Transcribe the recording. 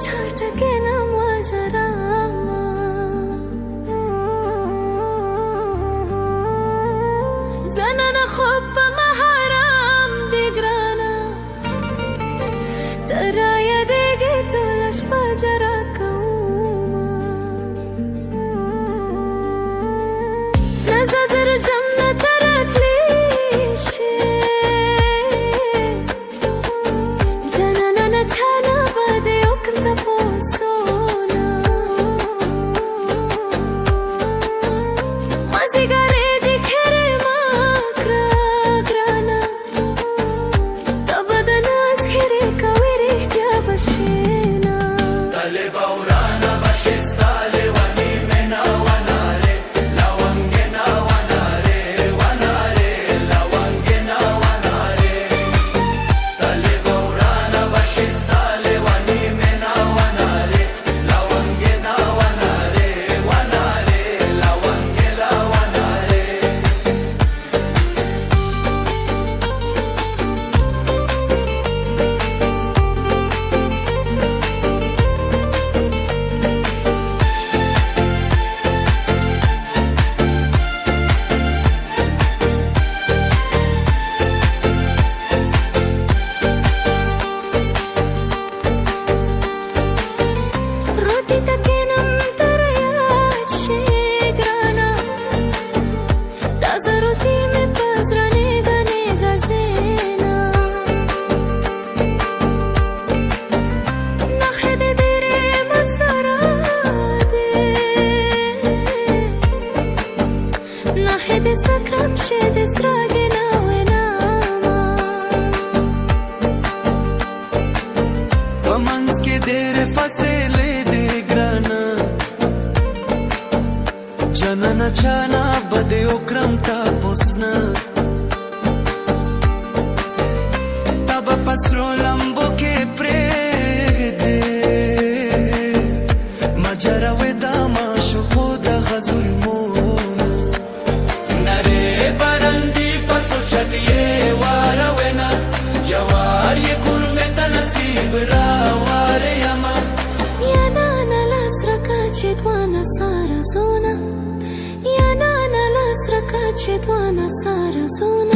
چارتكنا مواجراما زنانا خب محرم دیگرانا ترایا دیگی تولش بجرا کوما نزدر جمنا ترک لیشه جنانا نچانا بده وكنت بوسونا ما زيغاري دي كريما كرانا تبدا ناس كري كويري تيابشينا طالبة ورانا بشستالي وني منا وناري لونجنا وناري وناري لونجنا وناري طالبة ورانا بشستالي وني منا وناري لونجنا وناري وناري لونجنا وناري روتي تكينم تريات شيغرانا تازا روتي مي بازرا نيغا نيغا زينا نخدي ديري مسارادي نخدي سكرم شدي ستراغنا وناما ومنز के देर फसेले दे ग्राना जनना चाना बदे ओक्रम ता पोसना तब पसरो लंबो के प्रेगदे मजरा वेदामा शुको दा गजुल मोना नरे बरंदी पसो चतिए वारवेना जवार ये कुर्मे तनसीब रावारे यमा يا نانا لاسركاتشت وانا سارة زونا يا نانا لاسركاتشت وانا سارة زونا